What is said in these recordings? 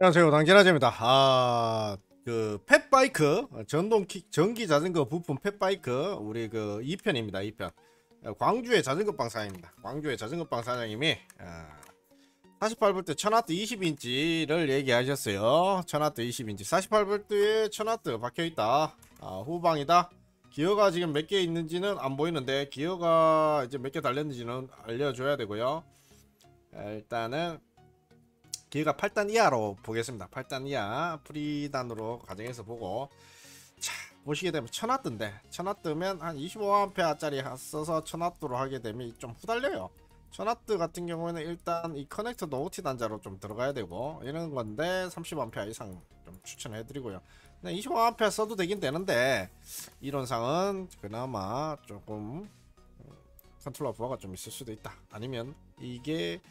안녕하세요, 당진아재입니다. 그 펫바이크 전동 전기 자전거 부품 펫바이크 우리 그 2편입니다. 2편. 광주의 자전거방 사장입니다. 광주의 자전거방 사장님이 48V 1000W 20인치를 얘기하셨어요. 1000W 20인치 48V에 1000W 박혀있다. 후방이다. 기어가 지금 몇 개 있는지는 안 보이는데 기어가 이제 몇 개 달렸는지는 알려줘야 되고요. 일단은 기어가 8단 이하로 보겠습니다. 8단 이하 프리단으로 가정해서 보고, 자 보시게 되면 1000W인데 1000W면 한 25A 짜리 써서 1000W로 하게 되면 좀 후달려요. 1000W 같은 경우에는 일단 이 커넥터도 OT 단자로 좀 들어가야 되고 이런 건데 30A 이상 좀 추천해 드리고요. 25A 써도 되긴 되는데 이론상은 그나마 조금 컨트롤러 부하가 좀 있을 수도 있다. 아니면 이게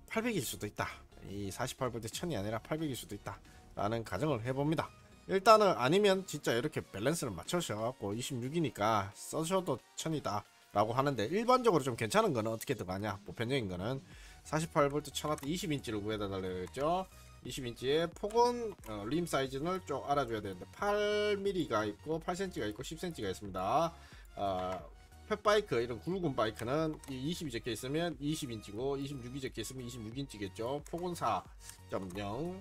800일 수도 있다. 이 48V 1000이 아니라 800일 수도 있다 라는 가정을 해봅니다. 일단은 아니면 진짜 이렇게 밸런스를 맞춰셔갖고 26이니까 써셔도 1000이다 라고 하는데, 일반적으로 좀 괜찮은 거는 어떻게 들어가냐, 보편적인 거는 48V 1000W 20인치를 구해다 달라고 했죠. 20인치의 폭은 림 사이즈를 좀 알아줘야 되는데 8mm가 있고 8cm가 있고 10cm가 있습니다. 펫바이크 이런 굵은 바이크는 20이 적혀 있으면 20인치고 26이 적혀 있으면 26인치겠죠. 폭은 4.0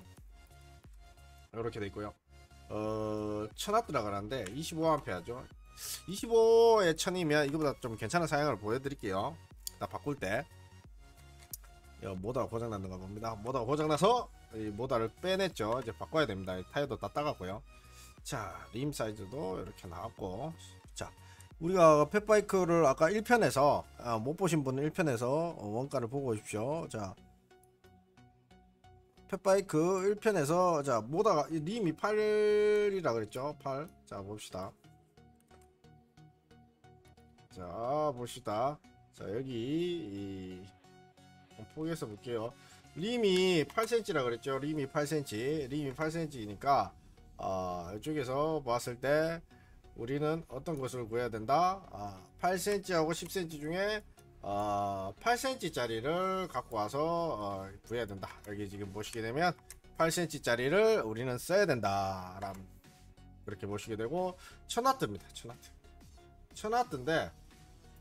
이렇게 돼 있고요. 1000W 들어가는데 25A죠. 25에 1000이면 이거보다 좀 괜찮은 사양을 보여드릴게요. 나 바꿀 때 모터가 고장났는가 봅니다. 모터가 고장나서 이 모터를 빼냈죠. 이제 바꿔야 됩니다. 타이어도 다 따갔고요. 자, 림 사이즈도 이렇게 나왔고, 자 우리가 펫바이크를 아까 1편에서 못 보신 분은 1편에서 원가를 보고 오십시오. 자, 펫바이크 1편에서 자 모다가 림이 8이라 그랬죠. 8. 자 봅시다. 자 봅시다. 자 여기 포기해서 볼게요. 림이 8cm라 그랬죠. 림이 8cm. 림이 8cm니까 이쪽에서 봤을 때 우리는 어떤 것을 구해야 된다. 8cm하고 10cm 중에 8cm 짜리를 갖고 와서 구해야 된다. 여기 지금 보시게 되면 8cm 짜리를 우리는 써야 된다 라는, 그렇게 보시게 되고 1000W입니다. 1000W인데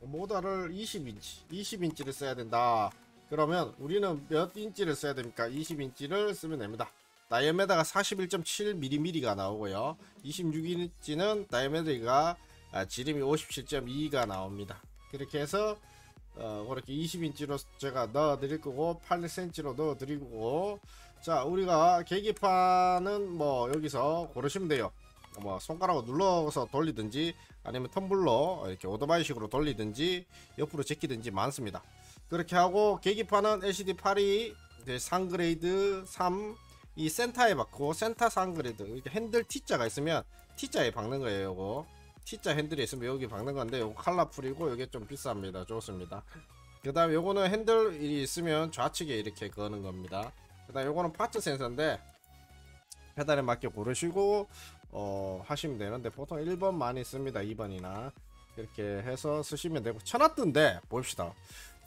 모터를 20인치를 써야 된다. 그러면 우리는 몇 인치를 써야 됩니까? 20인치를 쓰면 됩니다. 다이아메다가 41.7mm가 나오고요. 26인치는 다이아메다가 지름이 57.2가 나옵니다. 그렇게 해서 그렇게 20인치로 제가 넣어 드릴 거고 8cm로 넣어 드리고, 자 우리가 계기판은 뭐 여기서 고르시면 돼요. 뭐 손가락으로 눌러서 돌리든지 아니면 텀블러 이렇게 오토바이식으로 돌리든지 옆으로 제끼든지 많습니다. 그렇게 하고 계기판은 LCD82 상그레이드 3 이 센터에 박고, 센터 상그레이드 이렇게 핸들 T자가 있으면 T자에 박는 거예요. 요거 T자 핸들이 있으면 여기 박는 건데 요거 컬러풀이고 요게 좀 비쌉니다. 좋습니다. 그 다음에 요거는 핸들이 있으면 좌측에 이렇게 거는 겁니다. 그 다음에 요거는 파츠 센서인데 페달에 맞게 고르시고 하시면 되는데 보통 1번 많이 씁니다. 2번이나 이렇게 해서 쓰시면 되고, 1000W인데 봅시다.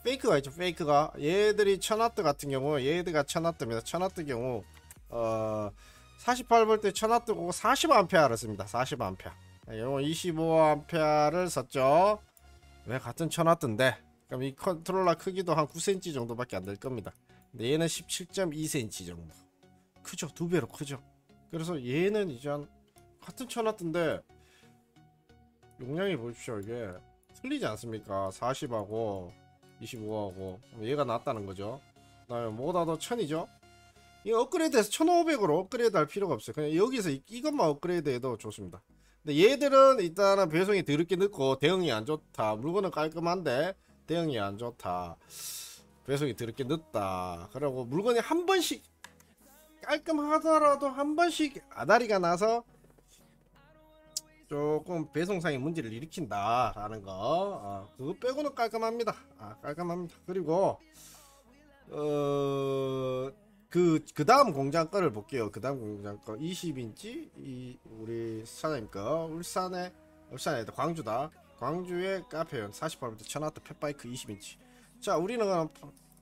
페이크가 있죠. 페이크가 얘들이 1000W 같은 경우 얘들가 1000W입니다. 1000W 경우 48V 1000W고 40A를 씁니다. 40A. 요거 25A를 썼죠. 왜 같은 1000W인데 그럼 이 컨트롤러 크기도 한 9cm 정도밖에 안 될 겁니다. 근데 얘는 17.2cm 정도 크죠. 2배로 크죠. 그래서 얘는 이제 같은 1000W인데 용량이 보십시오. 이게 틀리지 않습니까? 40하고 25하고 얘가 낫다는 거죠. 그 다음에 모다도 1000이죠. 이거 업그레이드해서 1500으로 업그레이드 할 필요가 없어요. 그냥 여기서 이것만 업그레이드 해도 좋습니다. 근데 얘들은 일단은 배송이 더럽게 늦고 대응이 안 좋다. 물건은 깔끔한데 대응이 안 좋다. 배송이 더럽게 늦다. 그리고 물건이 한 번씩 깔끔하더라도 한 번씩 아다리가 나서 조금 배송상의 문제를 일으킨다 라는 거, 그거 빼고는 깔끔합니다. 깔끔합니다. 그리고 그 다음 공장 거를 볼게요. 그 다음 공장 거 20인치 우리 사장님 거 울산에 광주다. 광주의 카페온 48V 1000W 펫바이크 20인치. 자 우리는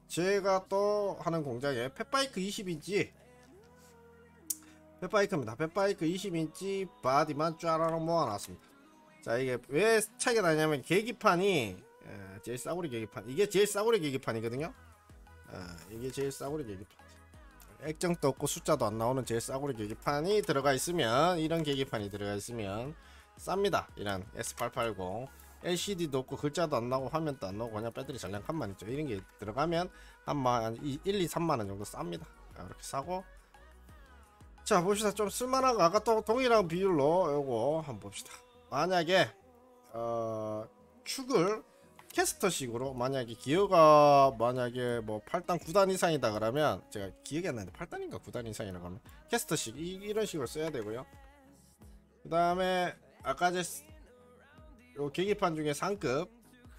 제가 또 하는 공장에 펫바이크 20인치 펫바이크입니다. 펫바이크 20인치 바디만 쫘라락 모아놨습니다. 자, 이게 왜 차이가 나냐면 계기판이 제일 싸구려 계기판, 이게 제일 싸구려 계기판이거든요. 이게 제일 싸구려 계기판, 액정도 없고 숫자도 안 나오는 제일 싸구려 계기판이 들어가 있으면, 이런 계기판이 들어가 있으면 쌉니다. 이런 S880 LCD도 없고 글자도 안 나오고 화면도 안 나오고 그냥 배터리 전량칸만 있죠. 이런 게 들어가면 한 1, 2, 3만원 정도 쌉니다. 이렇게 사고, 자 봅시다. 좀 쓸만한 거, 아까 또 동일한 비율로 요거 한번 봅시다. 만약에 축을 캐스터식으로, 만약에 기어가 만약에 뭐 8단 9단 이상이다 그러면, 제가 기억이 안 나는데 8단인가 9단 이상이라고 하면 캐스터식 이런 식으로 써야 되고요. 그 다음에 아까 요 계기판 중에 상급,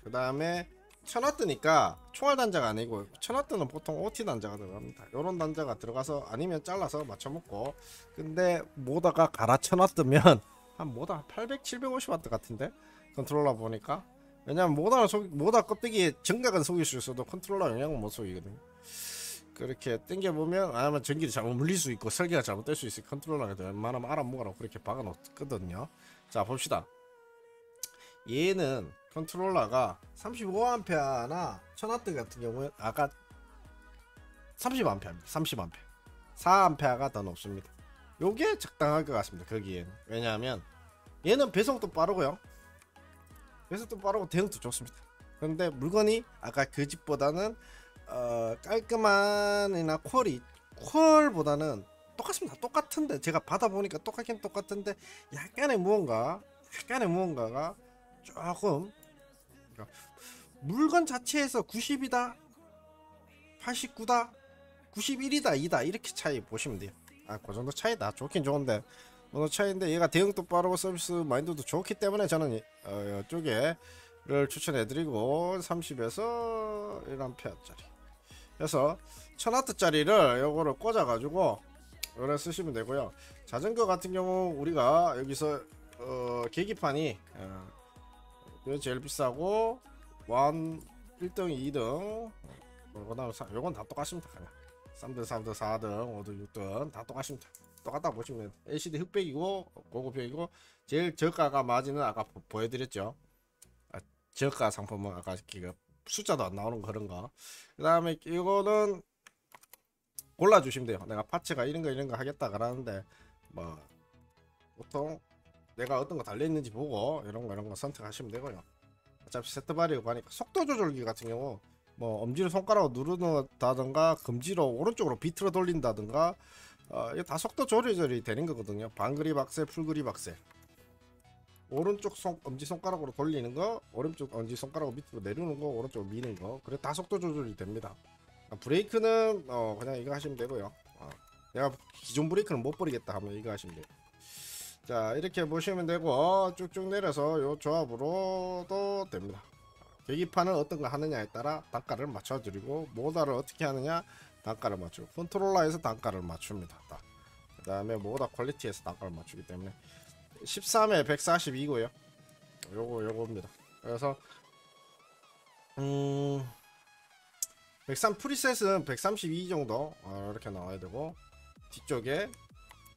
그 다음에 1000W니까 총알 단자가 아니고 1000W는 보통 OT 단자가 들어갑니다. 요런 단자가 들어가서, 아니면 잘라서 맞춰먹고. 근데 모다가 갈아 1000W면 한 모다 800, 750W 같은데 컨트롤러 보니까. 왜냐면 모다 껍데기에 정각은 속일 수 있어도 컨트롤러 영향은 못 속이거든요. 그렇게 당겨보면, 아니면 전기를 잘못 물릴 수 있고 설계가 잘못될 수 있으니 컨트롤러가 웬만하면 알아먹으라고 그렇게 박아놓거든요. 자 봅시다. 얘는 컨트롤러가 35A나 1000W 같은 경우에 아까 30A입니다. 30A, 4A가 더 높습니다. 요게 적당할 것 같습니다. 거기에는. 왜냐하면 얘는 배송도 빠르고요, 배송도 빠르고 대응도 좋습니다. 그런데 물건이 아까 그 집보다는 깔끔한이나 퀄보다는 똑같습니다. 똑같은데, 제가 받아보니까 똑같긴 똑같은데 약간의 무언가가 조금, 물건 자체에서 90이다 89다 91이다 2다 이렇게 차이 보시면 돼요. 그 정도 차이다. 좋긴 좋은데 어느 차이인데, 얘가 대응도 빠르고 서비스 마인드도 좋기 때문에 저는 이쪽에를 추천해드리고, 30에서 1A짜리 그래서 1000W짜리를 요거를 꽂아가지고 요래 쓰시면 되고요. 자전거 같은 경우 우리가 여기서 계기판이 제일 비싸고 1등 2등, 요건 다 똑같습니다. 그냥 3등 4등 5등 6등 다 똑같습니다. 똑같다 보시면 돼요. LCD 흑백이고 고급형이고, 제일 저가가 마진은 아까 보여드렸죠. 저가 상품은 아까 숫자도 안 나오는 그런 거. 그 다음에 이거는 골라주시면 돼요. 내가 파츠가 이런 거 하겠다 그러는데, 뭐 보통 내가 어떤 거 달려있는지 보고 이런 거 선택하시면 되고요. 어차피 세트발이고 하니까, 속도 조절기 같은 경우 뭐 엄지로 손가락으로 누른다든가 검지로 오른쪽으로 비틀어 돌린다든가, 이게 다 속도 조절이 되는 거거든요. 반그립 악셀, 풀그립 악셀, 오른쪽 엄지손가락으로 돌리는 거, 오른쪽 엄지손가락으로 밑으로 내리는 거, 오른쪽으로 미는 거, 그래 다 속도 조절이 됩니다. 브레이크는 그냥 이거 하시면 되고요. 내가 기존 브레이크는 못 버리겠다 하면 이거 하시면 돼요. 자 이렇게 보시면 되고, 쭉쭉 내려서 요 조합으로도 됩니다. 계기판을 어떤 거 하느냐에 따라 단가를 맞춰드리고, 모다를 어떻게 하느냐 단가를 맞추고, 컨트롤러에서 단가를 맞춥니다. 그 다음에 모다 퀄리티에서 단가를 맞추기 때문에 13에 142고요 요거입니다. 그래서 103 프리셋은 132 정도 이렇게 나와야 되고, 뒤쪽에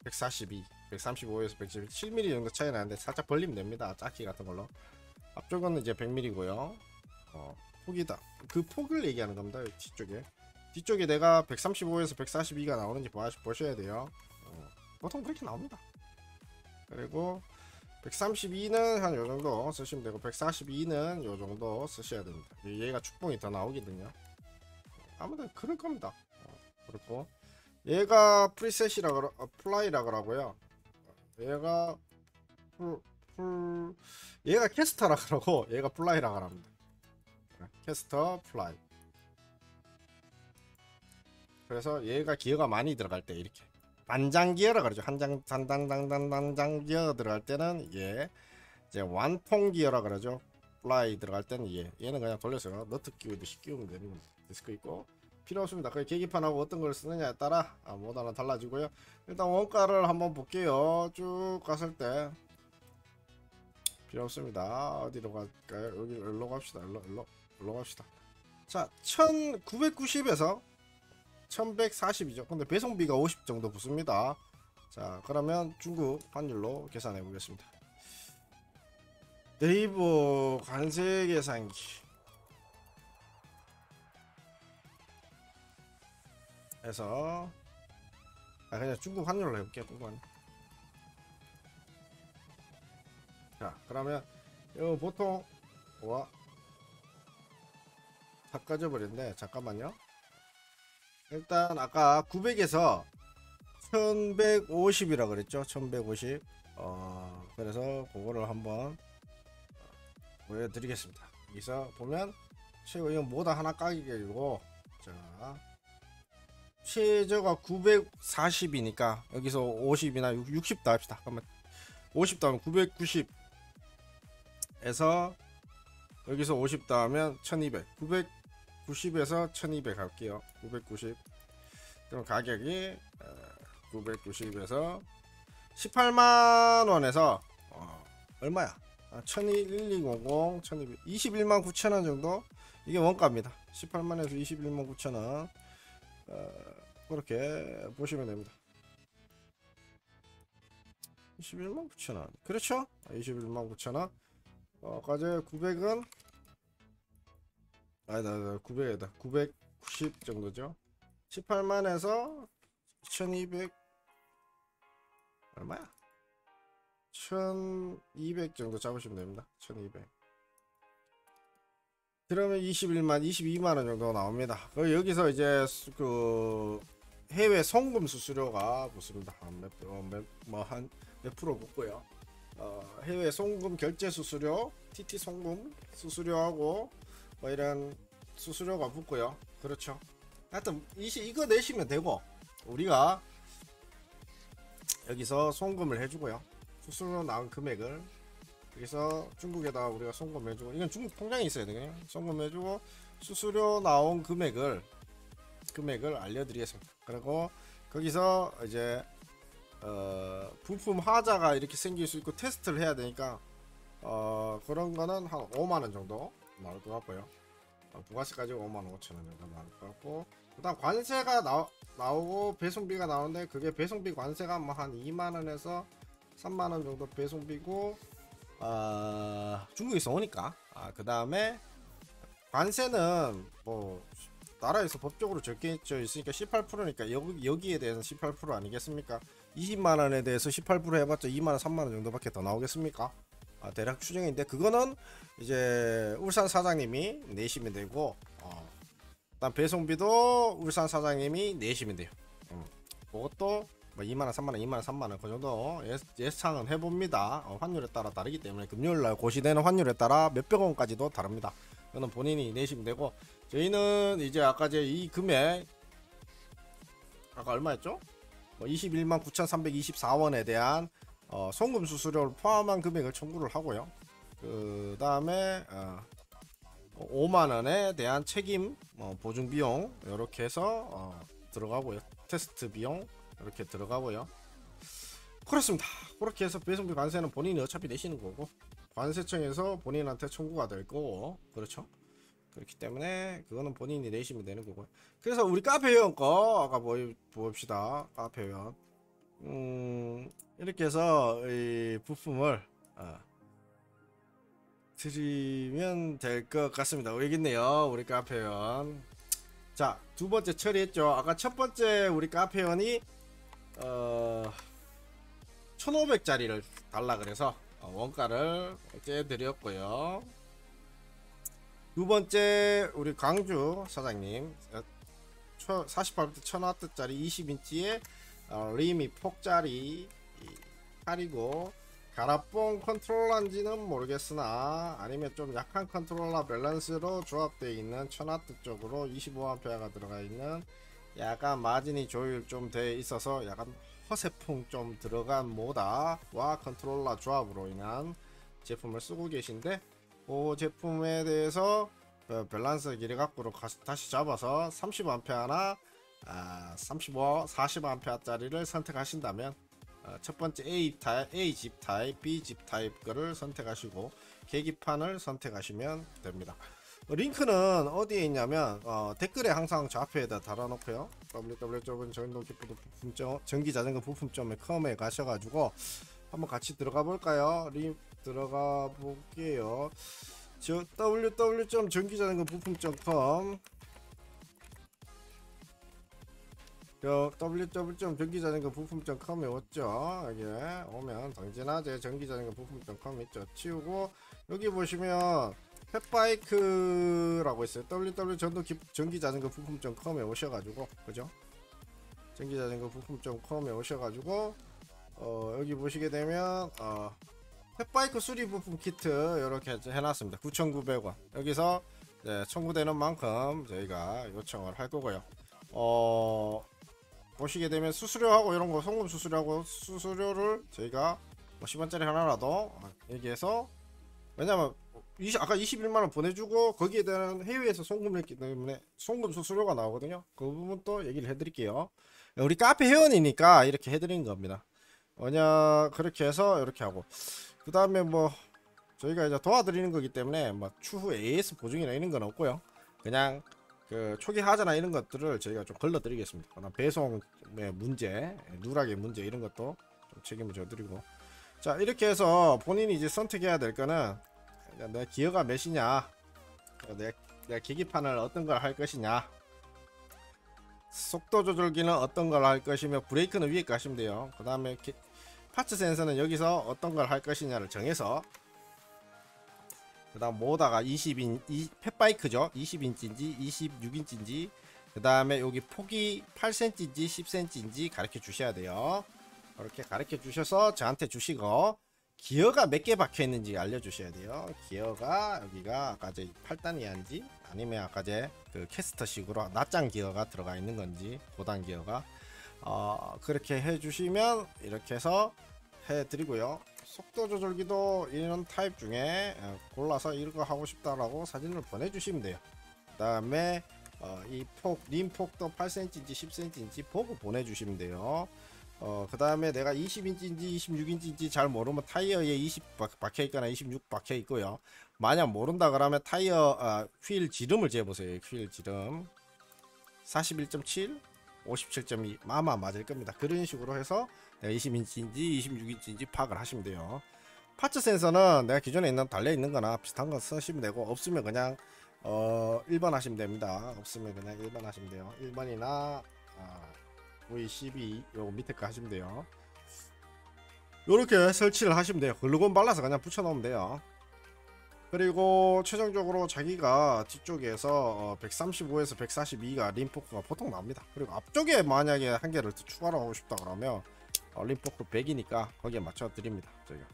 142 135에서 112 7mm 정도 차이 나는데 살짝 벌리면 됩니다. 짝기 같은 걸로. 앞쪽은 이제 100mm고요 폭이다, 그 폭을 얘기하는 겁니다. 뒤쪽에 내가 135에서 142가 나오는지 보셔야 돼요. 보통 그렇게 나옵니다. 그리고 132는 한 요정도 쓰시면 되고, 142는 요정도 쓰셔야 됩니다. 얘가 축봉이 더 나오거든요. 아무튼 그럴 겁니다. 그렇고, 얘가 프리셋이라 플라이라 그러고요. 얘가 얘가 캐스터라 그러고, 얘가 플라이라 그럽니다. 캐스터 플라이. 그래서 얘가 기어가 많이 들어갈 때 이렇게 단장 기어라 그러죠. 단장 기어 들어갈 때는 얘, 이제 완통 기어라 그러죠. 플라이 들어갈 때는 얘는 그냥 돌려서 너트 끼우듯이 끼우면 되는 겁니다. 디스크 있고 필요 없습니다. 그 계기판하고 어떤 걸 쓰느냐에 따라 모드는 달라지고요. 일단 원가를 한번 볼게요. 쭉 갔을 때 필요 없습니다. 어디로 갈까요? 여기 일로 갑시다. 일로 갑시다. 자, 1990에서 1140이죠. 근데 배송비가 50 정도 붙습니다. 자, 그러면 중국 환율로 계산해 보겠습니다. 네이버 관세 계산기 해서 그냥 중국 환율로 해볼게요. 중국 환율. 자, 그러면 이거 보통 와 다 꺼져버렸네. 잠깐만요. 일단 아까 900에서 1150이라 그랬죠. 1150. 그래서 그거를 한번 보여드리겠습니다. 여기서 보면 최고 이건 뭐다 하나 까기고, 자 최저가 940이니까 여기서 50이나 60 더합시다. 그러면 50 더하면 990에서 여기서 50 더하면 1200. 990에서 1200 할게요. 990. 그럼 가격이 990에서 18만원에서 얼마야? 1200, 1200, 21만 9천원 정도? 이게 원가입니다. 18만에서 21만 9천원. 그렇게 보시면 됩니다. 21만 9천원. 그렇죠? 21만 9천원. 까지 900은 아니다, 900이다. 990 정도죠. 18만에서 1200 얼마야? 1200 정도 잡으시면 됩니다. 1200. 그러면 21만 22만원 정도 나옵니다. 여기서 이제 그 해외 송금 수수료가 붙습니다. 몇 프로 붙고요. 해외 송금 결제 수수료, TT 송금 수수료하고 뭐 이런 수수료가 붙고요. 그렇죠. 하여튼 이거 내시면 되고, 우리가 여기서 송금을 해주고요. 수수료 나온 금액을 여기서 중국에다 우리가 송금해주고, 이건 중국 통장에 있어야 되겠네요. 송금해주고 수수료 나온 금액을 알려드리겠습니다. 그리고 거기서 이제 부품 하자가 이렇게 생길 수 있고 테스트를 해야 되니까 그런 거는 한 5만원 정도 나올 것 같고요. 부가세까지 5만 5천원 정도 나올 것 같고, 그 다음 관세가 나오고 배송비가 나오는데, 그게 배송비 관세가 뭐 한 2만원에서 3만원 정도 배송비고, 중국에서 오니까. 그 다음에 관세는 뭐 나라에서 법적으로 적혀져 있으니까 18%니까 여기에 대해서 18% 아니겠습니까? 20만원에 대해서 18% 해봤자 2만원 3만원 정도밖에 더 나오겠습니까? 대략 추정인데, 그거는 이제 울산 사장님이 내시면 되고, 일단 배송비도 울산 사장님이 내시면 돼요. 그것도 뭐 2만원 3만원 2만원 3만원 그 정도 예상은 해봅니다. 환율에 따라 다르기 때문에 금요일날 고시되는 환율에 따라 몇백원까지도 다릅니다. 그거는 본인이 내시면 되고, 저희는 이제 아까 이 금액 아까 얼마였죠? 21만 9,324원에 대한 송금 수수료를 포함한 금액을 청구를 하고요. 그 다음에 5만원에 대한 책임 보증 비용 이렇게 해서 들어가고요. 테스트 비용 이렇게 들어가고요. 그렇습니다. 그렇게 해서 배송비 관세는 본인이 어차피 내시는 거고, 관세청에서 본인한테 청구가 될 거고, 그렇죠. 그렇기 때문에 그거는 본인이 내시면 되는 거고요. 그래서 우리 카페 회원 거 아까 봅시다. 카페 회원 이렇게 해서 이 부품을 드리면 될 것 같습니다. 여기 있네요, 우리 카페 회원. 자, 두 번째 처리했죠. 아까 첫 번째 우리 카페 회원이 1500짜리를 달라 그래서 원가를 깨드렸고요. 두 번째 우리 광주 사장님 48V 1000W짜리 20인치에 리미 폭짜리 8이고, 가라뽕 컨트롤러인지는 모르겠으나 아니면 좀 약한 컨트롤러 밸런스로 조합되어 있는 1000W 쪽으로 25A가 들어가 있는, 약간 마진이 조율 좀 돼 있어서 약간 허세풍 좀 들어간 모다와 컨트롤러 조합으로 인한 제품을 쓰고 계신데, 그 제품에 대해서 밸런스 길이 갖고로 다시 잡아서 30A나 35, 40A 짜리를 선택하신다면 첫 번째 A 집 타입, B 집 타입 거를 선택하시고 계기판을 선택하시면 됩니다. 링크는 어디에 있냐면 댓글에 항상 좌표에다 달아놓고요. www.전동킥보드 전기자전거 부품점에 가셔가지고 한번 같이 들어가 볼까요? 들어가 볼게요. 저 www.전기자전거부품.com www.전기자전거부품.com에 왔죠. 여기 오면 당진아재 전기자전거부품.com 있죠. 치우고 여기 보시면 펫바이크라고 있어요. www.전기자전거부품.com에 오셔가지고 그죠? 전기자전거부품.com에 오셔가지고 여기 보시게 되면 펫바이크 수리 부품 키트 이렇게 해놨습니다. 9,900원. 여기서 청구되는 만큼 저희가 요청을 할 거고요. 보시게 되면 수수료하고 이런 거 송금 수수료를 저희가 뭐 10원짜리 하나라도 얘기해서, 왜냐면 아까 21만원 보내주고 거기에 대한 해외에서 송금을 했기 때문에 송금 수수료가 나오거든요. 그 부분도 얘기를 해드릴게요. 우리 카페 회원이니까 이렇게 해드린 겁니다. 뭐냐, 그렇게 해서 이렇게 하고, 그 다음에 뭐 저희가 이제 도와드리는 거기 때문에 뭐 추후 AS 보증이나 이런 건 없고요. 그냥 그 초기 하자나 이런 것들을 저희가 좀 걸러드리겠습니다. 배송의 문제, 누락의 문제 이런 것도 좀 책임을 져드리고. 자, 이렇게 해서 본인이 이제 선택해야 될 거는 내 기어가 몇이냐, 내 계기판을 어떤 걸 할 것이냐, 속도 조절기는 어떤 걸 할 것이며 브레이크는 위에 거 하시면 돼요. 그 다음에 파츠 센서는 여기서 어떤 걸 할 것이냐를 정해서, 그 다음 모다가 펫바이크죠. 20인치인지 26인치인지, 그 다음에 여기 폭이 8cm인지 10cm인지 가르쳐 주셔야 돼요. 이렇게 가르쳐 주셔서 저한테 주시고, 기어가 몇 개 박혀 있는지 알려 주셔야 돼요. 기어가 여기가 아까 제 8단이한지 아니면 아까 제 그 캐스터식으로 낱장 기어가 들어가 있는 건지, 고단 기어가 그렇게 해 주시면 이렇게 해서 해 드리고요. 속도 조절기도 이런 타입 중에 골라서 이거 하고 싶다라고 사진을 보내주시면 돼요. 그 다음에 이 림폭도 8cm인지 10cm인지 보고 보내주시면 돼요. 그 다음에 내가 20인치인지 26인치인지 잘 모르면 타이어에 20 박혀있거나 26 박혀있고요. 만약 모른다 그러면 타이어 휠 지름을 재보세요. 휠 지름 41.7 57.2 마마 맞을 겁니다. 그런 식으로 해서 내가 20인치인지 26인치인지 파악을 하시면 돼요. 파츠 센서는 내가 기존에 있는 달려있는 거나 비슷한 거 쓰시면 되고, 없으면 그냥 1번 하시면 됩니다. 없으면 그냥 1번 하시면 돼요. 1번이나 V12 요거 밑에 거 하시면 돼요. 요렇게 설치를 하시면 돼요. 글루건 발라서 그냥 붙여 놓으면 돼요. 그리고 최종적으로 자기가 뒤쪽에서 135에서 142가 림포크가 보통 나옵니다. 그리고 앞쪽에 만약에 한 개를 더 추가로 하고 싶다 그러면 림포크 100이니까 거기에 맞춰 드립니다. 저희가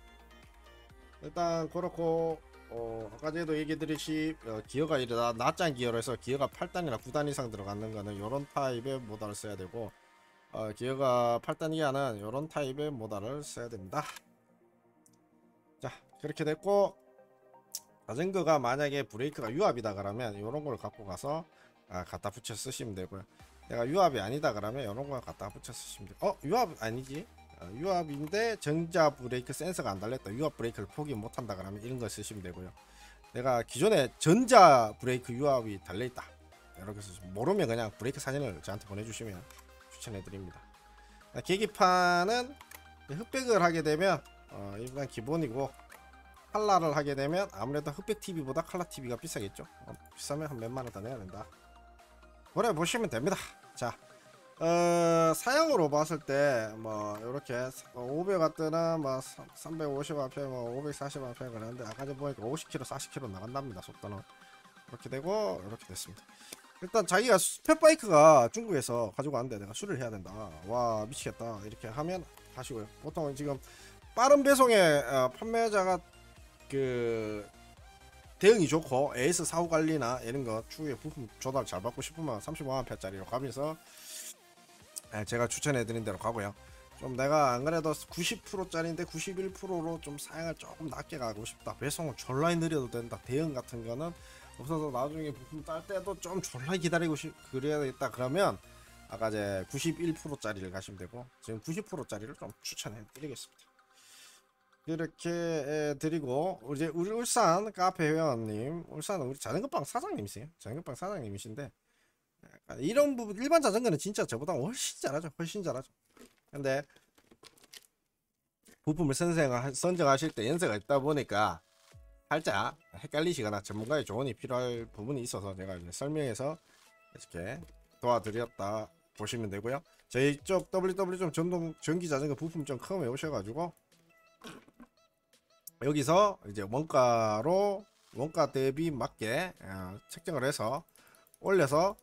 일단 그렇고, 아까 전에도 얘기 드렸듯이 기어가 이러다 낱장 기어로 해서 기어가 8단이나 9단 이상 들어가는 거는 요런 타입의 모달을 써야 되고, 기어가 8단 이하는 요런 타입의 모달을 써야 됩니다. 자, 그렇게 됐고, 자전거가 만약에 브레이크가 유압이다 그러면 이런 걸 갖고 가서 갖다 붙여 쓰시면 되고요. 내가 유압이 아니다 그러면 이런 걸 갖다 붙여 쓰시면 돼요. 유압 아니지, 유압인데 전자 브레이크 센서가 안 달렸다, 유압 브레이크를 포기 못한다 그러면 이런 걸 쓰시면 되고요. 내가 기존에 전자 브레이크 유압이 달려있다 이렇게 해서 모르면 그냥 브레이크 사진을 저한테 보내주시면 추천해 드립니다. 계기판은 흑백을 하게 되면 일단 기본이고, 칼라를 하게 되면 아무래도 흑백 TV보다 칼라 TV가 비싸겠죠. 비싸면 한 몇만원 더 내야 된다. 그래 보시면 됩니다. 자, 사양으로 봤을 때 뭐 이렇게 500W는 뭐 350A, 뭐 540A 그러는데 아까 전 보니까 50km 40km 나간답니다. 속도는 이렇게 되고 이렇게 됐습니다. 일단 자기가 펫바이크가 중국에서 가지고 왔는데 내가 수리를 해야 된다, 와 미치겠다 이렇게 하면 하시고요. 보통 지금 빠른 배송에 판매자가 그 대응이 좋고 AS 사후 관리나 이런 거 추후에 부품 조달 잘 받고 싶으면 35A짜리로 가면서 제가 추천해 드린 대로 가고요. 좀 내가 안 그래도 90%짜리인데 91%로 좀 사양을 조금 낮게 가고 싶다, 배송은 졸라 느려도 된다, 대응 같은 거는 없어서 나중에 부품 딸 때도 좀 졸라 기다리고 그래야겠다 그러면 아까 제 91%짜리를 가시면 되고, 지금 90%짜리를 좀 추천해 드리겠습니다. 이렇게 드리고, 이제 우리 울산 카페 회원님, 울산은 우리 자전거방 사장님이세요. 자전거방 사장님이신데 이런 부분 일반 자전거는 진짜 저보다 훨씬 잘하죠. 훨씬 잘하죠. 근데 부품을 선정하실 때 연세가 있다 보니까 살짝 헷갈리시거나 전문가의 조언이 필요할 부분이 있어서 제가 이제 설명해서 이렇게 도와드렸다 보시면 되고요. 저희 쪽 www. 전동 전기 자전거 부품.com에 오셔가지고 여기서 이제 원가 대비 맞게 책정을 해서 올려서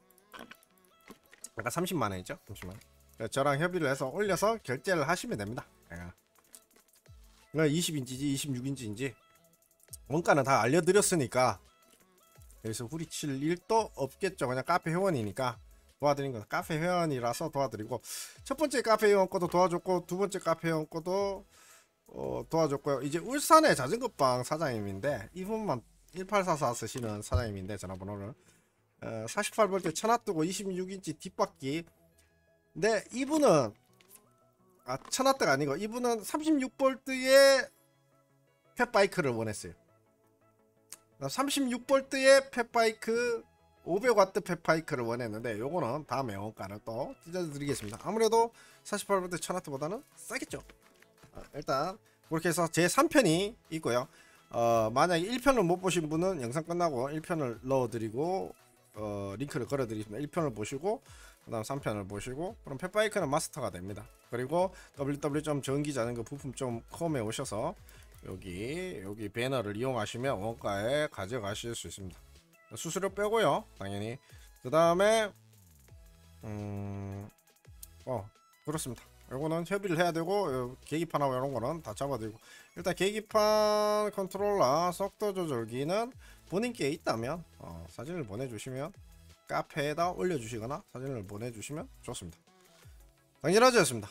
아까 30만원이죠. 30만원. 저랑 협의를 해서 올려서 결제를 하시면 됩니다. 20인치인지 26인치인지 원가는 다 알려드렸으니까 여기서 후리칠 일도 없겠죠. 그냥 카페 회원이니까 도와드린 거. 카페 회원이라서 도와드리고, 첫 번째 카페 회원 거도 도와줬고, 두 번째 카페 회원 거도 도와줬고요. 이제 울산의 자전거방 사장님인데, 이분만 1844 쓰시는 사장님인데, 전화번호를 48V 천화 뜨고 26인치 뒷바퀴. 근데 이분은 천화대가 아니고 이분은 36V의 펫바이크를 원했어요. 36V의 펫바이크 500W 펫바이크를 원했는데, 요거는 다음에 원가를 또 찢어드리겠습니다. 아무래도 48V 1000W보다는 싸겠죠. 일단 그렇게 해서 제 3편이 있고요. 만약에 1편을 못 보신 분은 영상 끝나고 1편을 넣어드리고 링크를 걸어드리겠습니다. 1편을 보시고 그 다음 3편을 보시고, 그럼 펫바이크는 마스터가 됩니다. 그리고 www.전기자전거부품.com에 오셔서 여기 배너를 이용하시면 원가에 가져가실 수 있습니다. 수수료 빼고요, 당연히. 그 다음에 그렇습니다. 요거는 협의를 해야 되고, 계기판하고 이런 거는 다 잡아드리고, 일단 계기판 컨트롤러 속도 조절기는 본인께 있다면 사진을 보내주시면 카페에다 올려주시거나 사진을 보내주시면 좋습니다. 당진라지였습니다.